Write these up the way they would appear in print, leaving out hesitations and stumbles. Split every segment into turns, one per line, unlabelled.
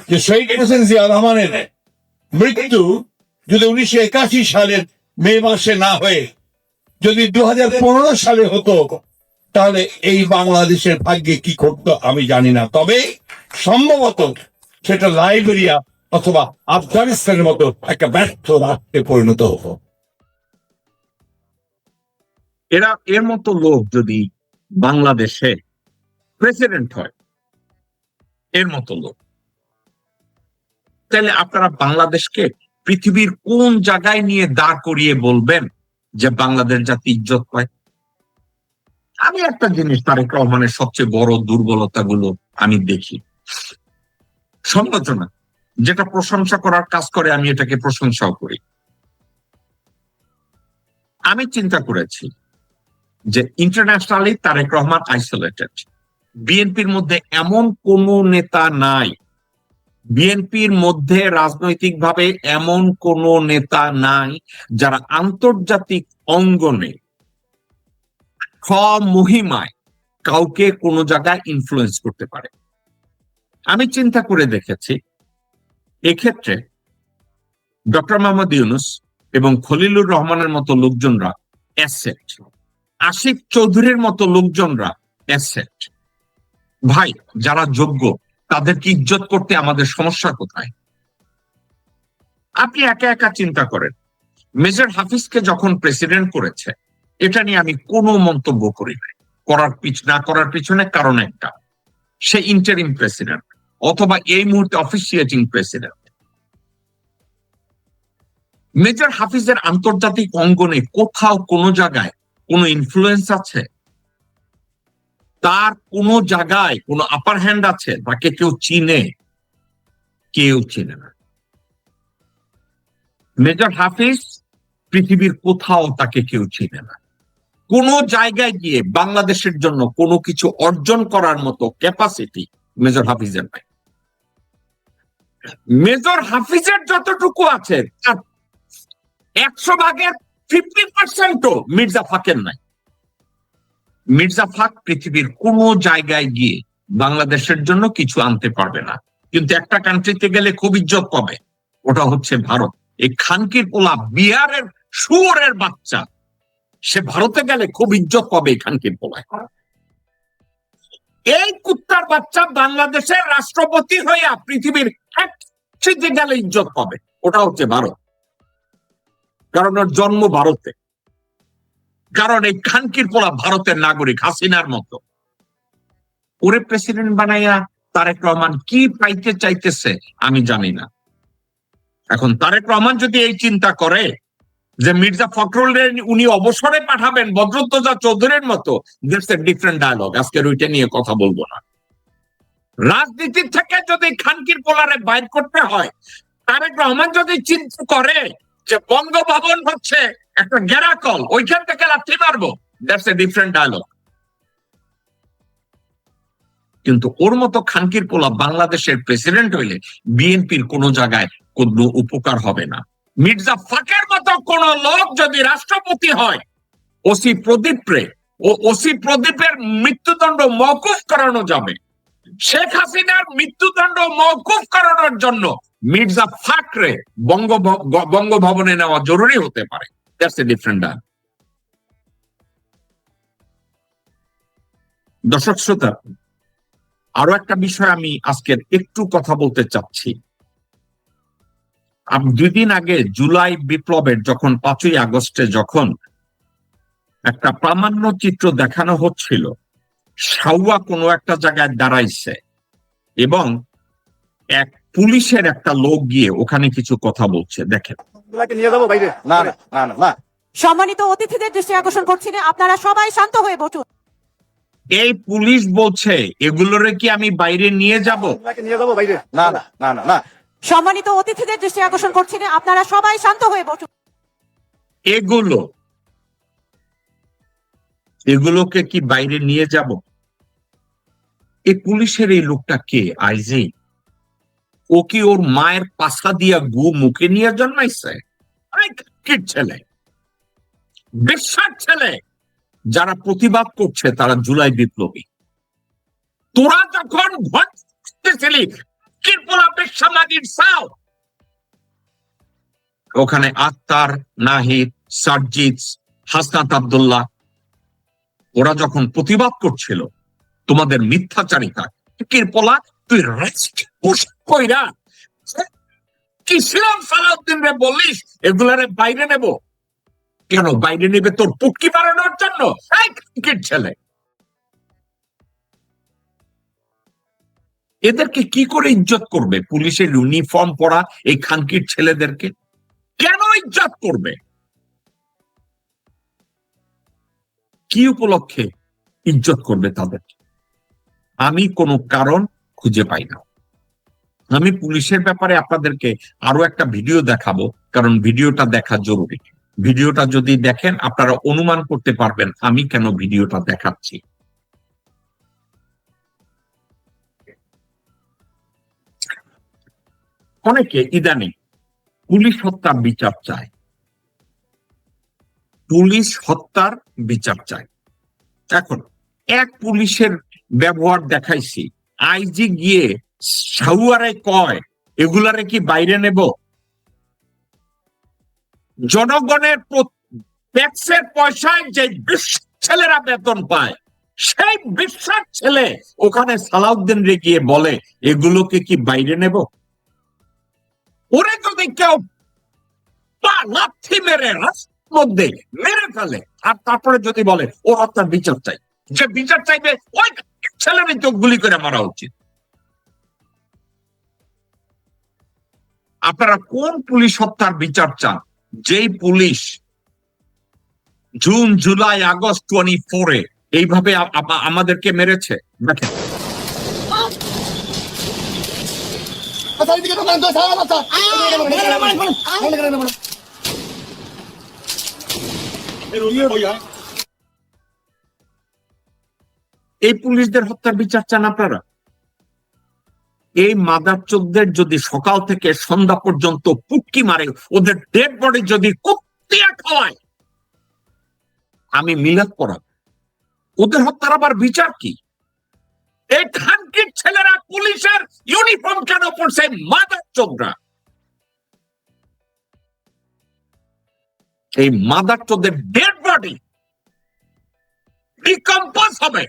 যে শহীদ হোসেন জিয়া রহমানের মৃত্যু যদি 1981 সালের মে মাসে না হয়ে যদি 2015 সালে হতো, তাহলে এই বাংলাদেশের ভাগ্যে কি ঘটতো আমি জানি না। তবে সম্ভবত সেটা লাইবেরিয়া অথবা আফগানিস্তানের মতো একটা ব্যর্থ রাষ্ট্রে পরিণত হতো।
এর মতো লোক যদি বাংলাদেশে প্রেসিডেন্ট হয়, এর মতো লোক, তাহলে আপনারা বাংলাদেশকে পৃথিবীর কোন জায়গায় নিয়ে দাঁড় করিয়ে বলবেন যে বাংলাদেশ জাতি ইজ্জত পায়? আমি একটা জিনিস তারেক রহমানের সবচেয়ে বড় দুর্বলতা গুলো আমি দেখি, সমালোচনা যেটা প্রশংসা করার কাজ করে আমি এটাকে প্রশংসাও করি। আমি চিন্তা করেছি যে ইন্টারন্যাশনালি তারেক রহমান আইসোলেটেড, বিএনপির মধ্যে এমন কোন নেতা নাই, বিএনপির মধ্যে রাজনৈতিকভাবে এমন কোন নেতা নাই যারা আন্তর্জাতিক অঙ্গনে মহিমায় কাউকে কোনো জায়গায় ইনফ্লুয়েন্স করতে পারে। আমি চিন্তা করে দেখেছি এক্ষেত্রে ডক্টর মোহাম্মদ ইউনূস এবং খলিলুর রহমানের মতো লোকজনরা অ্যাসেট, আশিক চৌধুরীর মতো লোকজনরা অ্যাসেট। ভাই, যারা যোগ্য তাদেরকে ইজ্জত করতে আমাদের সমস্যা কোথায়? আপনি একা একা চিন্তা করেন, মেজর হাফিজকে যখন প্রেসিডেন্ট করেছে, এটা নিয়ে আমি কোনো মন্তব্য করি না। না করার পিছনে কারণ একটা, সে ইন্টারিম প্রেসিডেন্ট অথবা এই মুহূর্তে অফিসিয়েটিং প্রেসিডেন্ট। মেজর হাফিজের আন্তর্জাতিক অঙ্গনে কোথাও কোনো জায়গায় কোনো ইনফ্লুয়েন্স আছে? তার কোন জায়গায় কোনো আপার হ্যান্ড আছে? তাকে কেউ চিনে? কেউ চিনে না। মেজর হাফিজ পৃথিবীর কোথাও তাকে কেউ চিনে না। কোন জায়গায় গিয়ে বাংলাদেশের জন্য কোনো কিছু অর্জন করার মতো ক্যাপাসিটি মেজর হাফিজের নাই। মেজর হাফিজের যতটুকু আছে তার 100 ভাগের 50%ও মির্জা ফাকের নাই। মির্জা ফাক পৃথিবীর কোন জায়গায় গিয়ে বাংলাদেশের জন্য কিছু আনতে পারবে না, কিন্তু একটা কান্ট্রিতে গেলে খুব ইজ্জত পাবে, ওটা হচ্ছে ভারত। এই খানকির পোলা বিহারের শুয়োরের বাচ্চা, সে ভারতে গেলে খুব ইজ্জত পাবে এই খানকির পোলায়। এই কুত্তার বাচ্চা বাংলাদেশের রাষ্ট্রপতি হইয়া পৃথিবীর এক সিটে গেলে ইজ্জত পাবে, ওটা হচ্ছে ভারত। কারণ ওর জন্ম ভারতে, কারণ এই খানকির পোলা ভারতের নাগরিক, হাসিনার মতো। ওরে প্রেসিডেন্ট বানাইয়া তারেক রহমান কি পাইতে চাইতেছে আমি জানি না। এখন তারেক রহমান যদি এই চিন্তা করে যে মির্জা ফখরুলের উনি অবসরে পাঠাবেন বদরুদ্দোজা চৌধুরীর মতো, দ্যাটস এ ডিফারেন্ট ডায়ালগ, আজকের ওইটা নিয়ে কথা বলবো না। রাজনীতির থেকে যদি খানকির পোলারে বাইর করতে হয়, তারেক রহমান যদি চিন্তা করে যে বঙ্গভবন হচ্ছে একটা গ্যারাকল, ওইখান থেকে লাথি মারবো, দ্যাটস এ ডিফারেন্ট ডায়ালগ। কিন্তু ওর মতো খানকির পোলা বাংলাদেশের প্রেসিডেন্ট হইলে বিএনপির কোন জায়গায় কোনো উপকার হবে না। মির্জা ফাকের মতো কোন লোক যদি রাষ্ট্রপতি হয়, ওসি প্রদীপের মৃত্যুদণ্ড মওকুফ করানো যাবে। শেখ হাসিনার মৃত্যুদণ্ড মওকুফ করানোর জন্য মির্জা ফাকরে বঙ্গভবনে নেওয়া জরুরি হতে পারে। That's a different dialogue. দর্শক শ্রোতা, আরো একটা বিষয় আমি আজকের একটু কথা বলতে চাচ্ছি। 2 দিন আগে জুলাই বিপ্লবের যখন 5ই আগস্টে যখন একটা প্রামাণ্য চিত্র দেখানো হচ্ছিল, সাউয়া কোনো একটা জায়গায় দাঁড়াইছে এবং এক পুলিশের একটা লোক গিয়ে ওখানে কিছু কথা বলছে। দেখেন।
সম্মানিত অতিথিদের দৃষ্টি আকর্ষণ করছি, আপনারা সবাই শান্ত হয়ে বসুন।
এই পুলিশ বলছে এগুলোরে কি আমি বাইরে নিয়ে যাব?
সম্মানিত অতিথিদের দৃষ্টি আকর্ষণ করছি, আপনারা সবাই শান্ত হয়ে বসুন।
এগুলোকে কি বাইরে নিয়ে যাব? এই পুলিশের এই লোকটা কে? আইজি? ও কি ওর মায়ের পাশা দিয়া গু মুখে নিয়ে জন্মাইছে? কি ছেলে, বিশ্বাস ছেলে। যারা প্রতিবাদ করছে তারা জুলাই বিপ্লবী। তোরা যখন ভোট দিতেছিলি, কি পোলা Asham South. ওখানে আক্তার, নাহিদ, সার্জিৎ, হাসনাত আব্দুল্লাহ ওরা যখন প্রতিবাদ করছিল তোমাদের মিথ্যাচারিতা, কিরপোলা তুই কইরা কি ছিলাম সালাউদ্দিন রে বলিস এগুলারে বাইরে নেব কেন? বাইরে নেবে তোর পুটকি বাড়ানোর জন্য? ছেলে এদেরকে কি করে ইজ্জত করবে? পুলিশের ইউনিফর্ম পরা এই খানকির ছেলেদেরকে কেন ইজ্জত করবে? কি উপলক্ষে ইজ্জত করবে তাদেরকে? আমি কোনো কারণ খুঁজে পাই না। আমি পুলিশের ব্যাপারে আপনাদেরকে আরো একটা ভিডিও দেখাবো, কারণ ভিডিওটা দেখা জরুরি। ভিডিওটা যদি দেখেন আপনারা অনুমান করতে পারবেন আমি কেন ভিডিওটা দেখাচ্ছি। অনেকে ইদানিং পুলিশ হত্যার বিচার চায়, পুলিশ হত্যার বিচার চায়। এখন এক পুলিশের ব্যবহার দেখাইছি, আইজি গিয়ে সাহুয়ারে কয় এগুলারে কি বাইরে নেব? জনগণের ট্যাক্সের পয়সায় যে ছেলেরা বেতন পায় সেই বিশ্বাস ছেলে ওখানে সালাউদ্দিন রে গিয়ে বলে এগুলোকে কি বাইরে নেব? ওরে যদি কেউ লাথি মেরে মধ্যে মেরে ফেলে আর তারপরে যদি বলে ও হত্যার বিচার চাই, যে বিচার চাইবে ওই ছেলের চোখ গুলি করে মারা উচিত। আপনারা কোন পুলিশ হত্যার বিচার চান? যেই পুলিশ জুন, জুলাই, আগস্ট 24-এ এইভাবে আমাদেরকে মেরেছে। দেখেন এই পুলিশদের হত্যার বিচার চান আপনারা? এই মাদারচোদদের যদি সকাল থেকে সন্ধ্যা পর্যন্ত পুটকি মারে, ওদের ডেড বডি যদি কুত্তিয়া খাওয়ায়, আমি মিলাদ পড়াব। ওদের হত্যার আবার বিচার কি? এই খানকির ছেলেরা পুলিশের ইউনিফর্ম কেন পড়ছে? মাদারচোদরা, এই মাদারচোদের ডেড বডি ডিকম্পোজ হবে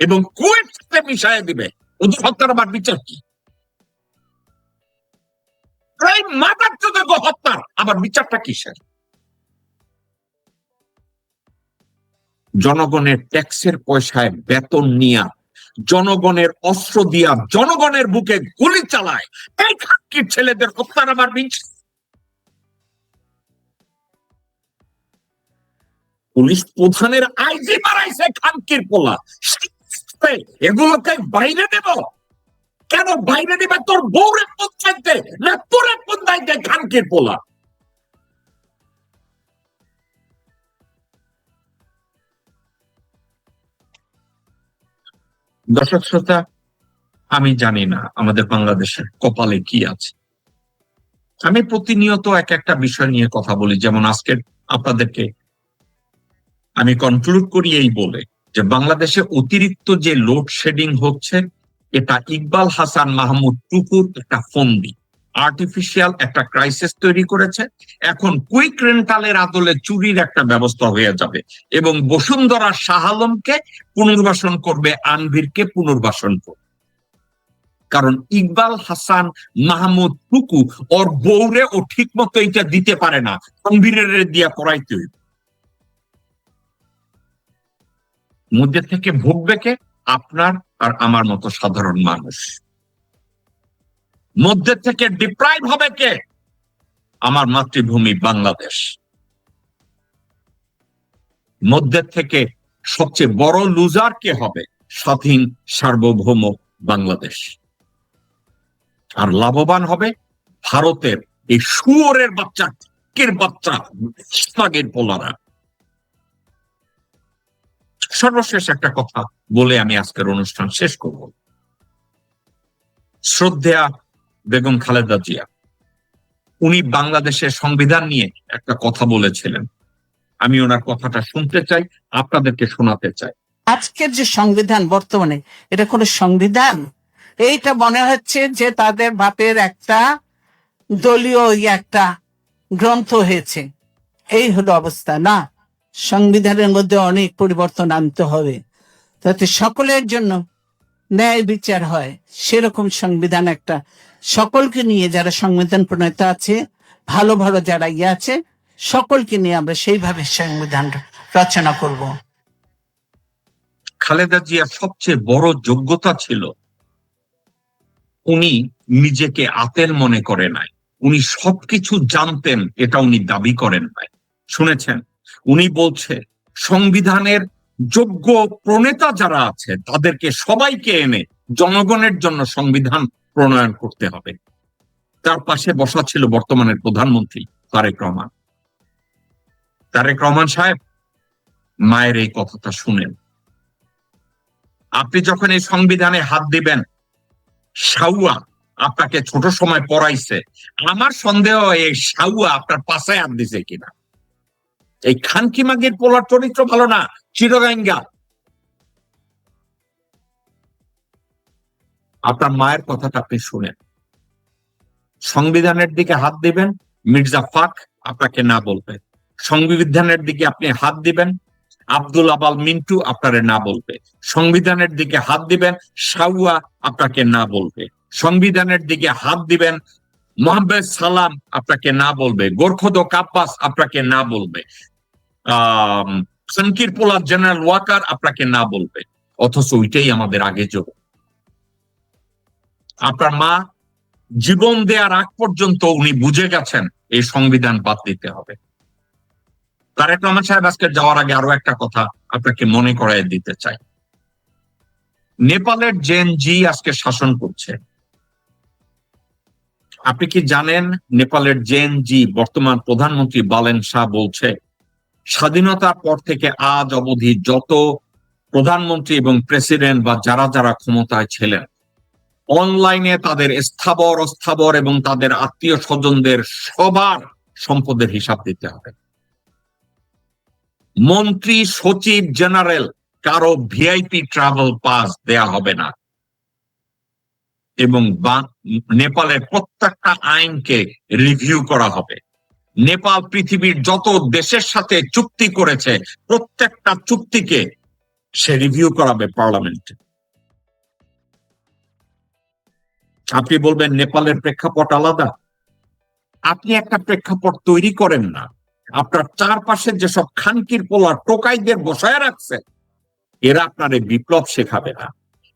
এবং কুয়েটে মিশাইয়ে দিবে। ওদের হত্যার আবার বিচার কি? এই মাদারচোদের হত্যার আবার বিচারটা কিসের? জনগণের ট্যাক্সের পয়সায় বেতন নিয়া, জনগণের অস্ত্র দিয়া জনগণের বুকে গুলি চালায় এই খানকির ছেলেদের হত্যার আবার বিচার? পুলিশ প্রধানের আইজি মারাইছে খানকির পোলা, এগুলোকে বাইরে দেব কেন? বাইরে দেবে তোর বউরে পঞ্চায়েতে না তোরে পঞ্চায়েতে খানকির পোলা? দর্শক শ্রোতা, আমি জানি না আমাদের বাংলাদেশের কপালে কি আছে। আমি প্রতিনিয়ত এক একটা বিষয় নিয়ে কথা বলি, যেমন আজকে আপনাদেরকে আমি কনক্লুড করি এই বলে যে বাংলাদেশে অতিরিক্ত যে লোডশেডিং হচ্ছে এটা ইকবাল হাসান মাহমুদ টুকুর একটা ফন্দি, আর্টিফিশিয়াল একটা ক্রাইসিস তৈরি করেছে। এখন কুইক রেন্টালের আদলে চুরির একটা ব্যবস্থা হয়ে যাবে এবং বসুন্ধরা শাহ আলমকে পুনর্বাসন করবে, আনভিরকে পুনর্বাসন করবে। কারণ ইকবাল হাসান মাহমুদ টুকু ওর বউরে ও ঠিক মতো এটা দিতে পারে না, আনভিরের দিয়া করাইতে হইবে। মধ্যে থেকে ভুগবে কে? আপনার আর আমার মতো সাধারণ মানুষ। মধ্যে থেকে ডিপ্রাইভ হবে কে? আমার মাতৃভূমি বাংলাদেশ। মধ্যে থেকে সবচেয়ে বড় লুজার কে হবে? স্বাধীন সার্বভৌম বাংলাদেশ। আর লাভবান হবে ভারতের এই শুয়োরের বাচ্চা, কের বাচ্চা, ইসলামের পোলারা। সর্বশেষ একটা কথা বলে আমি আজকের অনুষ্ঠান শেষ করব। শ্রদ্ধেয়া বেগম খালেদা জিয়া, উনি বাংলাদেশের সংবিধান নিয়ে একটা কথা বলেছিলেন। আমি ওনার কথাটা শুনতে চাই, আপনাদেরকে শোনাতে চাই।
আজকের যে সংবিধান বর্তমানে, এটা কোনো সংবিধান এইটা মনে হচ্ছে যে তাদের বাপের একটা দলীয় একটা গ্রন্থ হয়েছে। এই হলো অবস্থা। না, সংবিধানের মধ্যে অনেক পরিবর্তন আনতে হবে যাতে সকলের জন্য ন্যায় বিচার হয়। সেরকম সংবিধান একটা, সকলকে নিয়ে যারা সংবিধান প্রণেতা আছে, ভালো ভালো যারা আছে, সকলকে নিয়ে আমরা সেইভাবে সংবিধান রচনা করব।
খালেদা জিয়ার সবচেয়ে বড় যোগ্যতা ছিল উনি নিজেকে আতেল মনে করে নাই, উনি সবকিছু জানতেন এটা উনি দাবি করেন নাই। শুনেছেন উনি বলছে সংবিধানের যোগ্য প্রণেতা যারা আছে তাদেরকে সবাইকে এনে জনগণের জন্য সংবিধান প্রণয়ন করতে হবে। তার পাশে বসা ছিল বর্তমানের প্রধানমন্ত্রী তারেক রহমান। তারেক রহমান সাহেব, মায়ের এই কথাটা শুনেন। আপনি যখন এই সংবিধানে হাত দিবেন, শাউয়া আপনাকে ছোট সময় পড়াইছে, আমার সন্দেহ এই শাউয়া আপনার পাশে হাত দিছে কিনা। এই খানকি মাগির পোলার চরিত্র ভালো না, চিরগাঙ্গা। আপনার মায়ের কথাটা আপনি শুনেন। সংবিধানের দিকে হাত দিবেন, মির্জা ফাক আপনাকে না বলবে। সংবিধানের দিকে আপনি হাত দিবেন, আব্দুল আবাল মিন্টু আপনারে না বলবে। সংবিধানের দিকে হাত দিবেন, শাউয়া আপনাকে না বলবে। সংবিধানের দিকে হাত দিবেন, মোহাম্মদ সালাম আপনাকে না বলবে। গোরখোদক আব্বাস আপনাকে না বলবে। খানকির পোলা জেনারেল ওয়াকার আপনাকে না বলবে। অথচ ওইটাই আমাদের আগে যোগ। আপনার মা জীবন দেওয়ার আগ পর্যন্ত উনি বুঝে গেছেন এই সংবিধান বাদ দিতে হবে। তারেক রহমান সাহেব আজকে যাওয়ার আগে আরো একটা কথা আপনাকে মনে করাই দিতে চাই। নেপালের জেএনজি আজকে শাসন করছে। আপনি কি জানেন নেপালের জেএনজি বর্তমান প্রধানমন্ত্রী বালেন শাহ বলছে স্বাধীনতার পর থেকে আজ অবধি যত প্রধানমন্ত্রী এবং প্রেসিডেন্ট বা যারা যারা ক্ষমতায় ছিলেন, অনলাইনে তাদের স্থাবর অস্থাবর এবং তাদের আত্মীয় স্বজনদের সবার সম্পদের হিসাব দিতে হবে। মন্ত্রী সচিব জেনারেল কারো ভিআইপি ট্রাভেল পাস দেয়া হবে না। এবং নেপালের প্রত্যেকটা আইনকে রিভিউ করা হবে। নেপাল পৃথিবীর যত দেশের সাথে চুক্তি করেছে প্রত্যেকটা চুক্তিকে সে রিভিউ করাবে পার্লামেন্টে। আপনি বলবেন নেপালের প্রেক্ষাপট আলাদা। আপনি একটা প্রেক্ষাপট তৈরি করেন না। আপনার চারপাশে যেসব খানকির পোলা টোকাইদের বসায় রাখছে, এরা আপনার বিপ্লব শেখাবে না।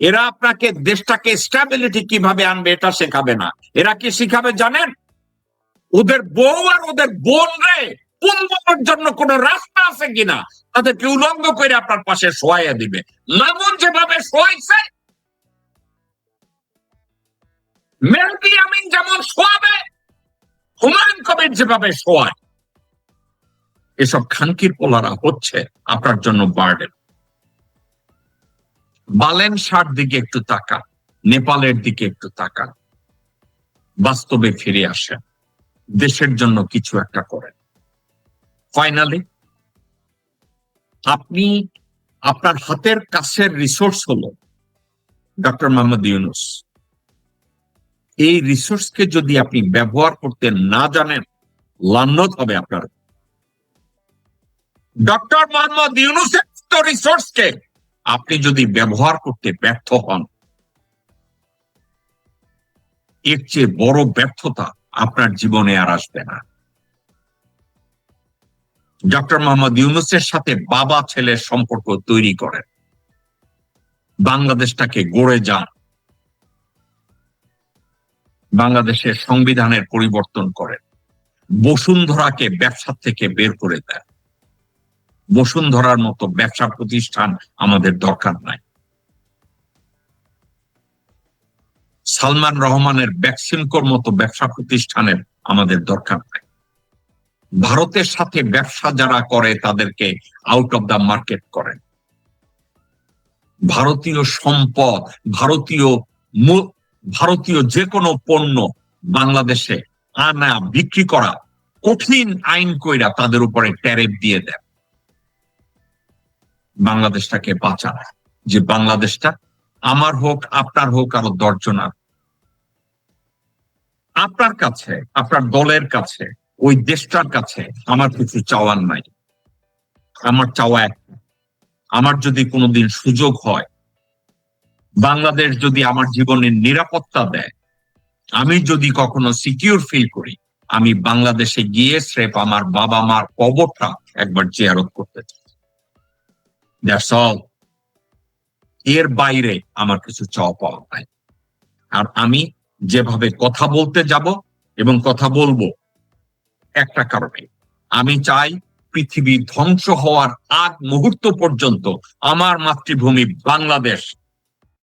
এরা আপনাকে দেশটাকে স্টেবিলিটি কিভাবে আনবে এটা শেখাবে না। এরা কি শিখাবে জানেন? ওদের বউ আর ওদের বোন রে পুনর্বাসনের জন্য কোন রাস্তা আছে কিনা তাদেরকে উলঙ্গ করে আপনার পাশে শোয়াইয়া দিবে। মামুন যেভাবে শোয়াইছে, মেহদি আমিন যেমন শোয়াবে, হুমায়ুন কবির যেভাবে শোয়ায়, এসব খানকির পোলারা হচ্ছে আপনার জন্য বার্ডেন। বালেন শাহর দিকে একটু তাকান, নেপালের দিকে একটু তাকান, বাস্তবে ফিরে আসেন, দেশের জন্য কিছু একটা করেন। ফাইনালি আপনি আপনার হাতের কাছের রিসোর্স হলো ডক্টর মোহাম্মদ ইউনূস। এই রিসোর্সকে যদি আপনি ব্যবহার করতে না জানেন, লান্নত হবে আপনার। ডক্টর মোহাম্মদ ইউনূসের রিসোর্সকে আপনি যদি ব্যবহার করতে ব্যর্থ হন, এর চেয়ে বড় ব্যর্থতা আপনার জীবনে আর আসবে না। ডক্টর মোহাম্মদ ইউনূসের সাথে বাবা ছেলের সম্পর্ক তৈরি করেন, বাংলাদেশটাকে গড়ে যান, বাংলাদেশের সংবিধানের পরিবর্তন করেন, বসুন্ধরাকে ব্যবসা থেকে বের করে দেন। বসুন্ধরার মতো ব্যবসা প্রতিষ্ঠান আমাদের দরকার নাই। সালমান রহমানের ভ্যাকসিনকোর মতো ব্যবসা প্রতিষ্ঠানের আমাদের দরকার নাই। ভারতের সাথে ব্যবসা যারা করে তাদেরকে আউট অফ দ্য মার্কেট করেন। ভারতীয় সম্পদ, ভারতীয় যে কোনো পণ্য বাংলাদেশে আনা বিক্রি করা কঠিন আইন কইরা তাদের উপরে ট্যারিফ দিয়ে দেন। বাংলাদেশটাকে বাঁচান, যে বাংলাদেশটা আমার হোক, আপনার হোক, আরো 10 জনের, আপনার কাছে, আপনার দলের কাছে, ওই দেশটার কাছে আমার কিছু চাওয়ার নাই। আমার চাওয়া একটা, আমার যদি কোনোদিন সুযোগ হয়, বাংলাদেশ যদি আমার জীবনের নিরাপত্তা দেয়, আমি যদি কখনো সিকিউর ফিল করি, আমি বাংলাদেশে গিয়ে স্রেফ আমার বাবা মার কবরটা একবার জিয়ারত করতে চাই। That's all. এর বাইরে আমার কিছু চাওয়া পাওয়া নাই। আর আমি যেভাবে কথা বলতে যাব এবং কথা বলবো, একটা কারণে, আমি চাই পৃথিবী ধ্বংস হওয়ার আগ মুহূর্ত পর্যন্ত আমার মাতৃভূমি বাংলাদেশ